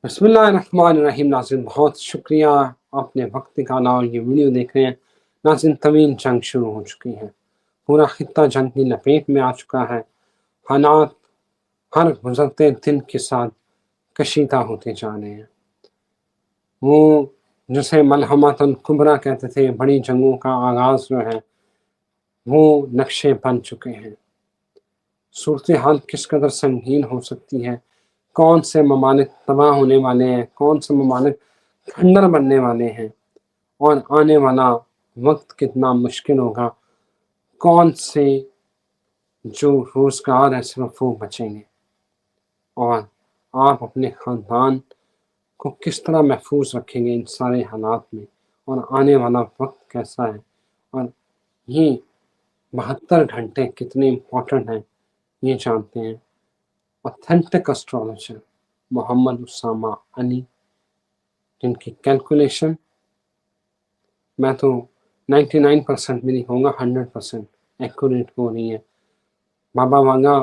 بسم اللہ الرحمن الرحیم۔ ناظرین بہت شکریہ، آپ نے وقت نکالا اور یہ ویڈیو دیکھ رہے ہیں۔ ناظرین طویل جنگ شروع ہو چکی ہے، پورا خطہ جنگ کی لپیٹ میں آ چکا ہے۔ حالات ہر گزرتے دن کے ساتھ کشیدہ ہوتے جا رہے ہیں۔ وہ جسے ملحمۃ الکبریٰ کہتے تھے، بڑی جنگوں کا آغاز جو ہے وہ نقشے بن چکے ہیں۔ صورتحال کس قدر سنگین ہو سکتی ہے، کون سے ممالک تباہ ہونے والے ہیں، کون سے ممالک کھنڈر بننے والے ہیں، اور آنے والا وقت کتنا مشکل ہوگا، کون سے جو روزگار ہے صرف وہ بچیں گے، اور آپ اپنے خاندان کو کس طرح محفوظ رکھیں گے ان سارے حالات میں، اور آنے والا وقت کیسا ہے، اور یہ 72 گھنٹے کتنے امپورٹنٹ ہیں یہ جانتے ہیں۔ اوتھینٹک اسٹرالوجر محمد اسامہ علی، جن کی کیلکولیشن میں تو 99% بھی نہیں کہوں گا، 100% ایکوریٹ ہو رہی ہے۔ بابا وانگا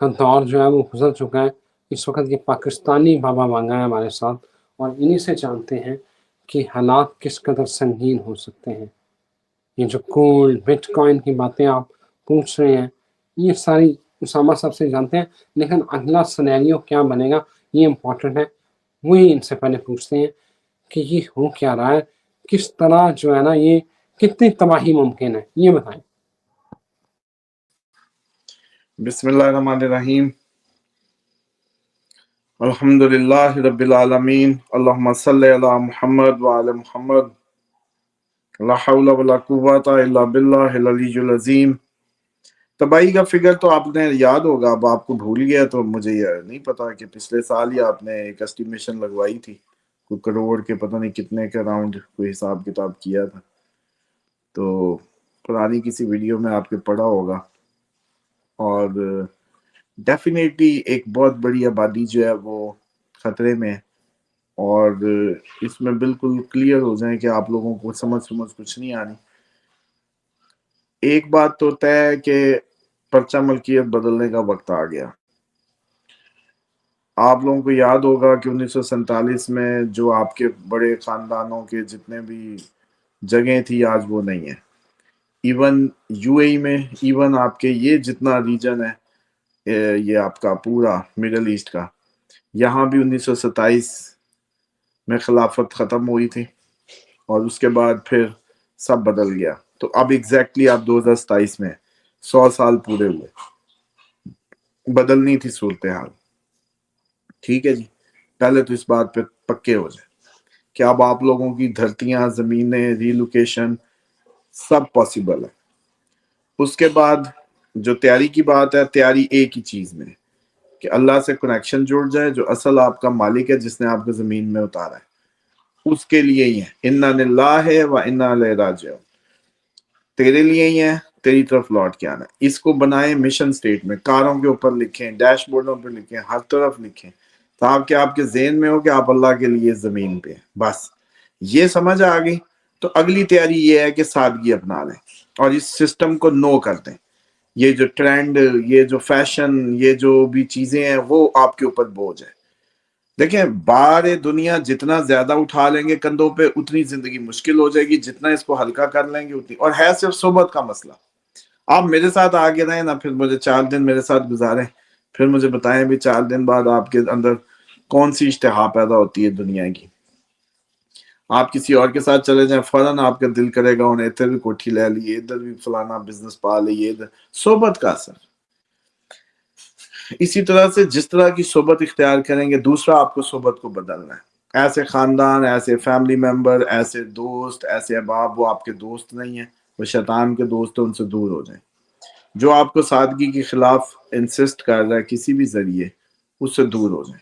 کا دور جو ہے وہ گزر چکا ہے، اس وقت یہ پاکستانی بابا وانگا ہے ہمارے ساتھ، اور انہی سے جانتے ہیں کہ حالات کس قدر سنگین ہو سکتے ہیں۔ یہ جو گولڈ بٹ کوائن کی باتیں آپ پوچھ رہے ہیں، یہ ساری اسامہ صاحب سے جانتے ہیں، لیکن اگلا سنیریو کیا بنے گا یہ امپورٹنٹ ہے۔ وہی ان سے پہلے پوچھتے ہیں کہ یہ ہو کیا رہا ہے، کس طرح جو ہے نا یہ کتنی تباہی ممکن ہے، یہ بتائیں۔ بسم اللہ الرحمن الرحیم، الحمد للہ رب العالمین، اللہم صلی علی محمد وعلی محمد، لا حول ولا قوۃ الا باللہ العلی العظیم۔ تباہی کا فگر تو آپ نے یاد ہوگا، اب آپ کو بھول گیا تو مجھے یہ نہیں پتا کہ پچھلے سال ہی آپ نے ایک اسٹیمیشن لگوائی تھی، کوئی کروڑ کے پتہ نہیں کتنے کے راؤنڈ کوئی حساب کتاب کیا تھا، تو پرانی کسی ویڈیو میں آپ کے پڑھا ہوگا۔ اور ڈیفینیٹلی ایک بہت بڑی آبادی جو ہے وہ خطرے میں ہے، اور اس میں بالکل کلیئر ہو جائیں کہ آپ لوگوں کو سمجھ کچھ نہیں آنی۔ ایک بات تو طے ہے کہ پرچہ ملکیت بدلنے کا وقت آ گیا۔ آپ لوگوں کو یاد ہوگا کہ 1947 میں جو آپ کے بڑے خاندانوں کے جتنے بھی جگہیں تھی آج وہ نہیں ہیں۔ ایون یو اے میں، ایون آپ کے یہ جتنا ریجن ہے، یہ آپ کا پورا مڈل ایسٹ کا، یہاں بھی 1927 میں خلافت ختم ہوئی تھی، اور اس کے بعد پھر سب بدل گیا۔ تو اب ایگزیکٹلی آپ 2027 میں 100 سال پورے ہوئے، بدلنی تھی صورتحال۔ ٹھیک ہے جی، پہلے تو اس بات پہ پکے ہو جائیں کہ اب آپ لوگوں کی دھرتیاں، زمینیں، ریلوکیشن سب پاسبل ہے۔ اس کے بعد جو تیاری کی بات ہے، تیاری ایک ہی چیز میں کہ اللہ سے کنیکشن جڑ جائے، جو اصل آپ کا مالک ہے جس نے آپ کو زمین میں اتارا ہے، اس کے لیے ہی ہے۔ انا للہ و انا الیہ راجعون، تیرے لیے ہی ہے، تیری طرف لوٹ کے آنا ہے۔ اس کو بنائیں مشن سٹیٹ میں، کاروں کے اوپر لکھیں، ڈیش بورڈوں پہ لکھیں، ہر طرف لکھیں، تاکہ آپ کے ذہن میں ہو کہ آپ اللہ کے لیے زمین پہ ہیں۔ بس یہ سمجھ آ گئی تو اگلی تیاری یہ ہے کہ سادگی اپنا لیں اور اس سسٹم کو نو کر دیں۔ یہ جو ٹرینڈ، یہ جو فیشن، یہ جو بھی چیزیں ہیں وہ آپ کے اوپر بوجھ ہے۔ دیکھیں، بار دنیا جتنا زیادہ اٹھا لیں گے کندھوں پہ، اتنی زندگی مشکل ہو جائے گی، جتنا اس کو ہلکا کر لیں گے اتنی، اور ہے صرف صحبت کا مسئلہ۔ آپ میرے ساتھ آگے رہیں نا، پھر مجھے 4 دن میرے ساتھ گزاریں، پھر مجھے بتائیں بھی 4 دن بعد آپ کے اندر کون سی اشتہا پیدا ہوتی ہے دنیا کی۔ آپ کسی اور کے ساتھ چلے جائیں، فوراً آپ کا دل کرے گا انہیں ادھر بھی کوٹھی لے لیے، ادھر بھی فلانا بزنس پا لیے، ادھر صحبت کا اثر۔ اسی طرح سے جس طرح کی صحبت اختیار کریں گے، دوسرا آپ کو صحبت کو بدلنا ہے۔ ایسے خاندان، ایسے فیملی ممبر، ایسے دوست، ایسے احباب، وہ آپ کے دوست نہیں ہیں، وہ شیطان کے دوست ہیں، ان سے دور ہو جائیں۔ جو آپ کو سادگی کے خلاف انسسٹ کر رہا ہے کسی بھی ذریعے، اس سے دور ہو جائیں۔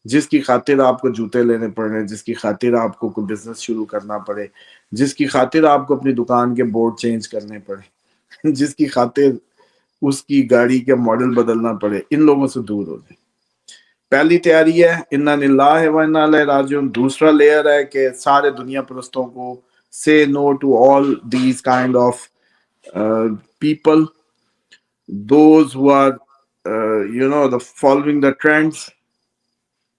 جس کی خاطر آپ کو جوتے لینے پڑ رہے ہیں، جس کی خاطر آپ کو کوئی بزنس شروع کرنا پڑے، جس کی خاطر آپ کو اپنی دکان کے بورڈ چینج کرنے پڑے، جس کی خاطر اس کی گاڑی کے ماڈل بدلنا پڑے، ان لوگوں سے دور ہو جائیں۔ پہلی تیاری ہے انا للہ و انا الیہ راجعون۔ دوسرا لیئر ہے کہ سارے دنیا پرستوں کو say no to all these kind of people, those who are the following the trends.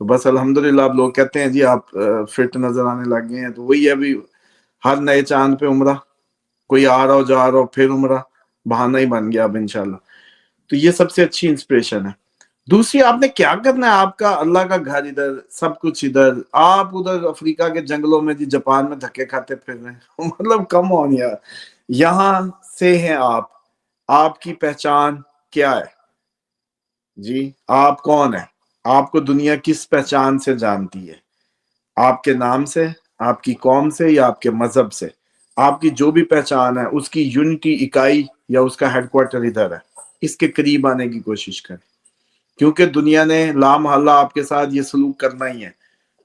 تو بس الحمدللہ اب لوگ کہتے ہیں جی آپ فٹ نظر آنے لگ گئے ہیں، تو وہی ہے ابھی ہر نئے چاند پہ عمرہ، کوئی آ رہا ہو جا رہا ہو پھر عمرہ، بہانہ ہی بن گیا اب انشاءاللہ. تو یہ سب سے اچھی انسپریشن ہے. دوسری آپ نے کیا کرنا ہے، آپ کا اللہ کا گھر ادھر، سب کچھ ادھر، آپ ادھر افریقہ کے جنگلوں میں جی جاپان میں دھکے کھاتے پھر رہے ہیں مطلب کم ہو یار، یہاں سے ہیں آپ کی پہچان کیا ہے جی؟ آپ کون ہیں؟ آپ کو دنیا کس پہچان سے جانتی ہے؟ آپ کے نام سے، آپ کی قوم سے، یا آپ کے مذہب سے؟ آپ کی جو بھی پہچان ہے اس کی یونٹی، اکائی یا اس کا ہیڈ کوارٹر ادھر ہے. اس کے قریب آنے کی کوشش کریں، کیونکہ دنیا نے لامحالہ آپ کے ساتھ یہ سلوک کرنا ہی ہے،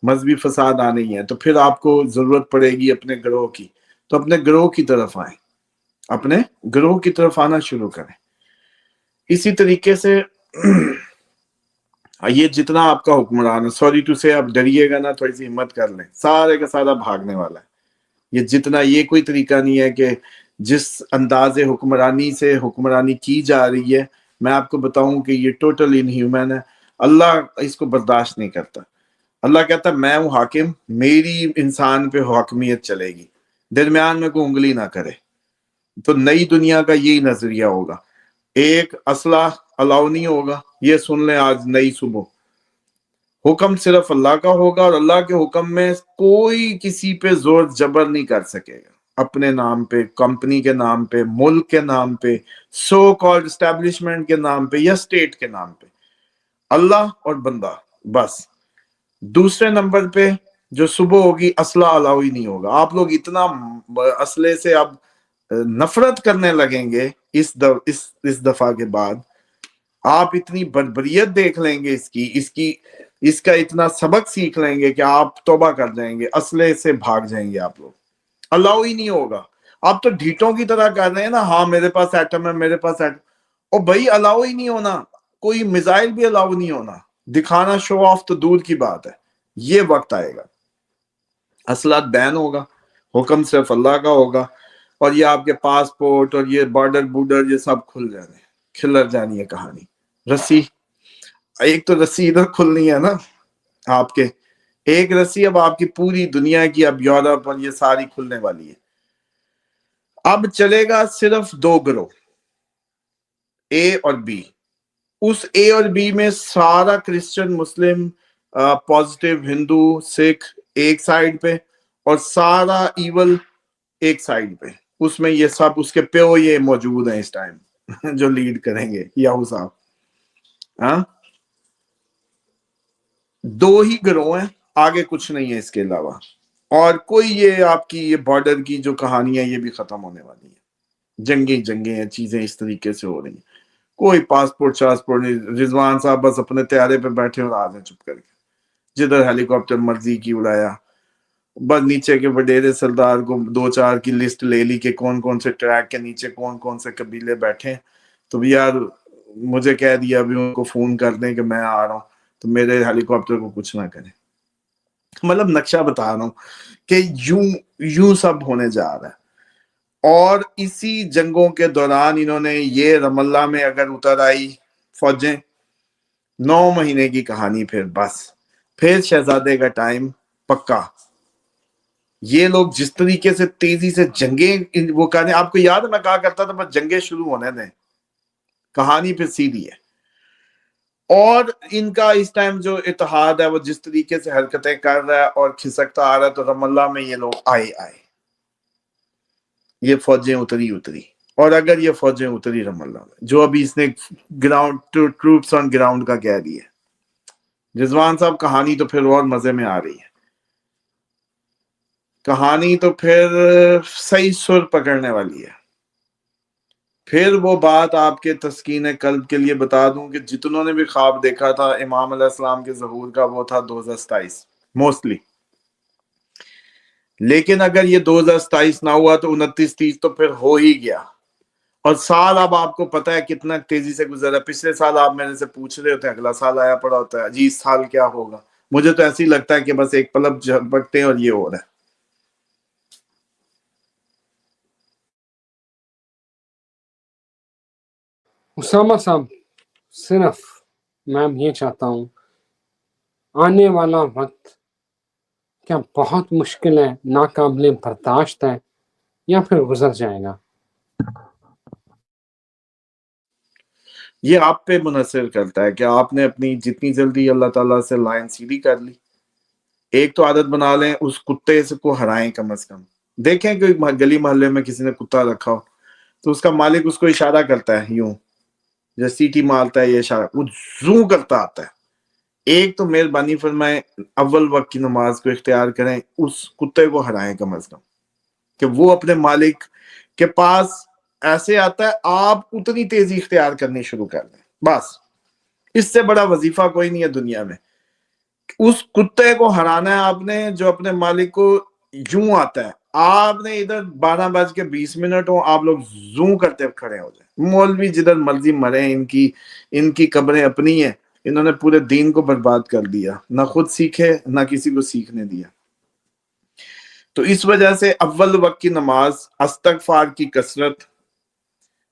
مذہبی فساد آنے ہی ہے. تو پھر آپ کو ضرورت پڑے گی اپنے گروہ کی، تو اپنے گروہ کی طرف آئیں، اپنے گروہ کی طرف آنا شروع کریں. اسی طریقے سے یہ جتنا آپ کا حکمران ہے، سوری ٹو سے، آپ ڈریے گا نا، تھوڑی سی ہمت کر لیں، سارے کا سارا بھاگنے والا ہے. یہ جتنا، یہ کوئی طریقہ نہیں ہے کہ جس انداز حکمرانی سے حکمرانی کی جا رہی ہے، میں آپ کو بتاؤں کہ یہ ٹوٹل انہیومن ہے. اللہ اس کو برداشت نہیں کرتا. اللہ کہتا ہے میں ہوں حاکم، میری انسان پہ حاکمیت چلے گی، درمیان میں کوئی انگلی نہ کرے. تو نئی دنیا کا یہی نظریہ ہوگا. ایک اسلحہ الاؤ نہیں ہوگا، یہ سن لیں آج نئی صبح. حکم صرف اللہ کا ہوگا، اور اللہ کے حکم میں کوئی کسی پہ زور جبر نہیں کر سکے گا. اپنے نام پہ، کمپنی کے نام پہ، ملک کے نام پہ، سو کالڈ اسٹیبلشمنٹ کے نام پہ یا اسٹیٹ کے نام پہ، اللہ اور بندہ بس. دوسرے نمبر پہ جو صبح ہوگی، اسلحہ الاؤ ہی نہیں ہوگا. آپ لوگ اتنا اسلحے سے اب نفرت کرنے لگیں گے اس دفعہ کے بعد، آپ اتنی بربریت دیکھ لیں گے اس کا اتنا سبق سیکھ لیں گے کہ آپ توبہ کر جائیں گے، اسلحے سے بھاگ جائیں گے. آپ لوگ الاؤ ہی نہیں ہوگا. آپ تو ڈھیٹوں کی طرح کر رہے ہیں نا، ہاں میرے پاس ایٹم ہے، میرے پاس ایٹم. او بھائی الاؤ ہی نہیں ہونا، کوئی میزائل بھی الاؤ نہیں ہونا. دکھانا، شو آف تو دور کی بات ہے. یہ وقت آئے گا، اسلحہ بین ہوگا، حکم صرف اللہ کا ہوگا، اور یہ آپ کے پاسپورٹ اور یہ بارڈر یہ سب کھل جانے، کھلر جانی ہے کہانی. رسی، ایک تو رسی ادھر کھلنی ہے نا آپ کے، ایک رسی اب آپ کی پوری دنیا کی، اب یورپ اور یہ ساری کھلنے والی ہے. اب چلے گا صرف دو گروہ، اے اور بی. اس اے اور بی میں سارا کرسچن، مسلم، پازیٹیو، ہندو، سکھ ایک سائڈ پہ، اور سارا ایول ایک سائڈ پہ. اس میں یہ سب اس کے پیو یہ موجود ہیں اس ٹائم جو لیڈ کریں گے یاہو صاحب. ہاں، دو ہی گروہ ہیں، آگے کچھ نہیں ہے اس کے علاوہ. اور کوئی یہ آپ کی یہ بارڈر کی جو کہانی ہے یہ بھی ختم ہونے والی ہے. جنگیں ہیں، چیزیں اس طریقے سے ہو رہی ہیں. کوئی پاسپورٹ شاسپورٹ نہیں. رضوان صاحب بس اپنے طیارے پہ بیٹھے اور آ جائیں چپ کر کے، جدھر ہیلی کاپٹر مرضی کی اڑایا. بس نیچے کے وڈیرے سردار کو دو چار کی لسٹ لے لی کہ کون کون سے ٹریک کے نیچے کون کون سے قبیلے بیٹھے. تو بھی یار مجھے کہہ دیا ابھی ان کو فون کر دیں کہ میں آ رہا ہوں، تو میرے ہیلی کاپٹر کو کچھ نہ کریں. مطلب نقشہ بتا رہا ہوں کہ یوں سب ہونے جا رہا ہے. اور اسی جنگوں کے دوران انہوں نے یہ رم اللہ میں اگر اتر آئی فوجیں، 9 مہینے کی کہانی، پھر شہزادے کا ٹائم پکا. یہ لوگ جس طریقے سے تیزی سے جنگیں وہ کہنے، آپ کو یاد ہے میں کہا کرتا تھا بس جنگیں شروع ہونے دیں، کہانی پھر سیدھی ہے. اور ان کا اس ٹائم جو اتحاد ہے وہ جس طریقے سے حرکتیں کر رہا ہے اور کھسکتا آ رہا ہے، تو رم اللہ میں یہ لوگ آئے یہ فوجیں اتری. اور اگر یہ فوجیں اتری رم اللہ میں، جو ابھی اس نے گراؤنڈ ٹروپس آن گراؤنڈ کا کہہ دیا، رضوان صاحب کہانی تو پھر اور مزے میں آ رہی ہے. کہانی تو پھر صحیح سر پکڑنے والی ہے. پھر وہ بات آپ کے تسکین قلب کے لیے بتا دوں کہ جتنوں نے بھی خواب دیکھا تھا امام علیہ السلام کے ظہور کا، وہ تھا 2027 موسٹلی. لیکن اگر یہ 2027 نہ ہوا تو 29-30 تو پھر ہو ہی گیا. اور سال اب آپ کو پتا ہے کتنا تیزی سے گزرا. پچھلے سال آپ میرے سے پوچھ رہے ہوتے ہیں اگلا سال آیا پڑا ہوتا ہے، جی اس سال کیا ہوگا. مجھے تو ایسے ہی لگتا ہے کہ بس ایک پلک جھپکتے ہیں اور یہ ہو رہا ہے. اسامہ صاحب، صرف میں یہ چاہتا ہوں آنے والا وقت کیا بہت مشکل ہے، ناقابل برداشت ہے، یا پھر گزر جائے گا؟ یہ آپ پہ منحصر کرتا ہے کہ آپ نے اپنی جتنی جلدی اللہ تعالیٰ سے لائن سیدھی کر لی. ایک تو عادت بنا لیں اس کتے کو ہرائیں کم از کم. دیکھیں کہ گلی محلے میں کسی نے کتا رکھا ہو تو اس کا مالک اس کو اشارہ کرتا ہے یوں، جیسے سیٹی مارتا ہے، یہ اشارہ وہ زوں کرتا آتا ہے. ایک تو مہربانی فرمائیں اول وقت کی نماز کو اختیار کریں، اس کتے کو ہرائیں کم از کم کہ وہ اپنے مالک کے پاس ایسے آتا ہے، آپ اتنی تیزی اختیار کرنی شروع کر دیں. بس اس سے بڑا وظیفہ کوئی نہیں ہے دنیا میں. اس کتے کو ہرانا ہے آپ نے جو اپنے مالک کو یوں آتا ہے. آپ نے ادھر 12:20 ہو، آپ لوگ زوں کرتے کھڑے ہو جائیں. مولوی جدھر مرضی مرے، ان کی قبریں اپنی ہیں، انہوں نے پورے دین کو برباد کر دیا، نہ خود سیکھے نہ کسی کو سیکھنے دیا. تو اس وجہ سے اول وقت کی نماز، استغفار کی کثرت.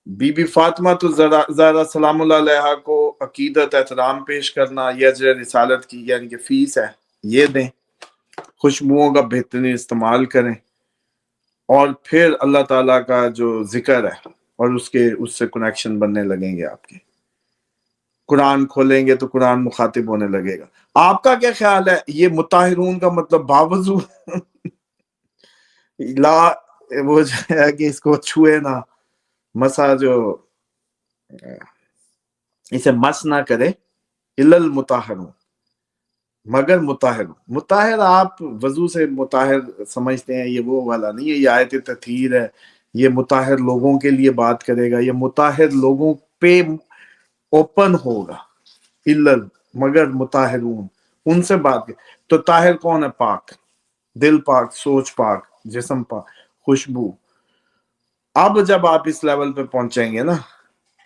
بی بی فاطمہ تو زہرا سلام اللہ علیہا کو عقیدت احترام پیش کرنا، یہ اجر رسالت کی یعنی کہ فیس ہے، یہ دیں. خوشبوؤں کا بہترین استعمال کریں، اور پھر اللہ تعالیٰ کا جو ذکر ہے اور اس سے کنیکشن بننے لگیں گے. آپ کے قرآن کھولیں گے تو قرآن مخاطب ہونے لگے گا. آپ کا کیا خیال ہے؟ یہ مطہرون کا مطلب باوضو لا وہ جو ہے کہ اس کو چھوئے نہ، مسا جو اسے مس نہ کرے، الا المطہرون، مگر مطہر آپ وضو سے مطہر سمجھتے ہیں، یہ وہ والا نہیں ہے. یہ آیت تطہیر ہے، یہ مطہر لوگوں کے لیے بات کرے گا، یہ مطہر لوگوں پہ اوپن ہوگا. الا مگر مطہرون، ان سے بات کرے. تو طاہر کون ہے؟ پاک، دل پاک، سوچ پاک، جسم پاک، خوشبو. اب جب آپ اس لیول پہ پہنچیں گے نا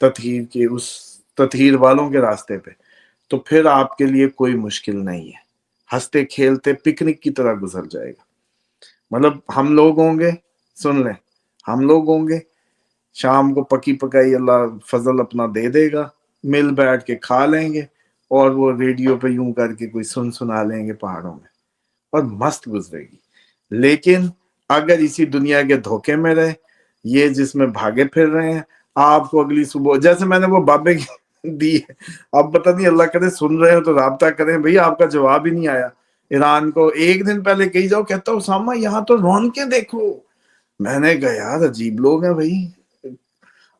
تطہیر کے، اس تطہیر والوں کے راستے پہ، تو پھر آپ کے لیے کوئی مشکل نہیں ہے. ہنستے کھیلتے پکنک کی طرح گزر جائے گا. مطلب ہم لوگ ہوں گے، سن لیں، ہم لوگ ہوں گے، شام کو پکی پکائی اللہ فضل اپنا دے دے گا، مل بیٹھ کے کھا لیں گے، اور وہ ریڈیو پہ یوں کر کے کوئی سنا لیں گے پہاڑوں میں، اور مست گزرے گی. لیکن اگر اسی دنیا کے دھوکے میں رہے، یہ جس میں بھاگے پھر رہے ہیں، آپ کو اگلی صبح، جیسے میں نے وہ بابے کی دی ہے، اب پتہ نہیں اللہ کرے سن رہے ہو تو رابطہ کریں. بھئی آپ کا جواب ہی نہیں آیا. ایران کو ایک دن پہلے کہی جاؤ، کہتا اسامہ یہاں تو رونقیں دیکھو. میں نے کہا یار عجیب لوگ ہیں بھائی.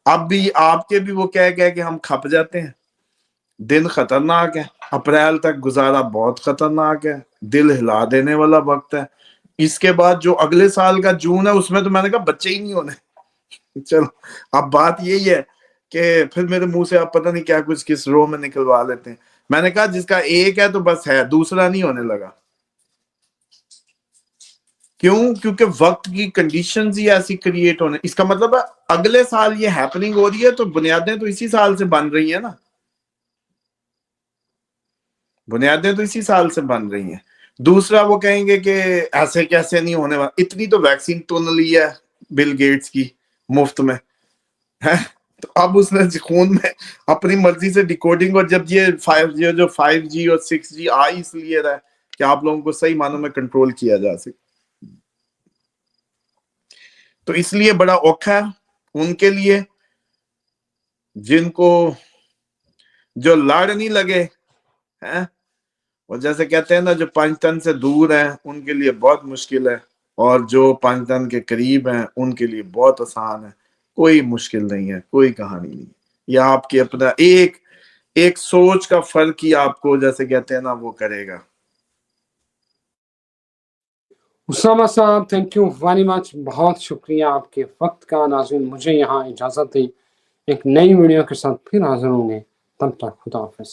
اب بھی آپ کے بھی وہ کہہ کہ ہم کھپ جاتے ہیں. دن خطرناک ہے، اپریل تک گزارا بہت خطرناک ہے، دل ہلا دینے والا وقت ہے. اس کے بعد جو اگلے سال کا جون ہے، اس میں تو میں نے کہا بچے ہی نہیں ہونے. چلو اب بات یہی ہے کہ پھر میرے منہ سے آپ پتہ نہیں کیا کچھ کس رو میں نکلوا لیتے ہیں. میں نے کہا جس کا ایک ہے تو بس ہے، دوسرا نہیں ہونے لگا. کیوں؟ کیونکہ وقت کی کنڈیشنز ہی ایسی کریٹ ہونے. اس کا مطلب ہے اگلے سال یہ ہیپننگ ہو رہی ہے تو بنیادیں تو اسی سال سے بن رہی ہیں نا، بنیادیں تو اسی سال سے بن رہی ہیں. دوسرا وہ کہیں گے کہ ایسے کیسے نہیں ہونے والا، اتنی تو ویکسین تن لی ہے بل گیٹس کی مفت میں ہے. تو اب اس نے خون میں اپنی مرضی سے ڈیکوڈنگ، اور جب یہ 5G اور 6G آئی اس لیے رہا کہ آپ لوگوں کو صحیح معنوں میں کنٹرول کیا جا سکے. تو اس لیے بڑا اوکھا ہے ان کے لیے جن کو جو لڑ نہیں لگے ہیں، اور جیسے کہتے ہیں نا جو 5 تن سے دور ہیں ان کے لیے بہت مشکل ہے، اور جو 5 تن کے قریب ہیں ان کے لیے بہت آسان ہے. کوئی مشکل نہیں ہے، کوئی کہانی نہیں. یہ آپ کے اپنا ایک سوچ کا فرق ہی آپ کو جیسے کہتے ہیں نا وہ کرے گا. اسامہ صاحب تھینک یو ویری مچ، بہت شکریہ آپ کے وقت کا. ناظرین مجھے یہاں اجازت دیں، ایک نئی ویڈیو کے ساتھ پھر حاضر ہوں گے. تب تک خدا حافظ.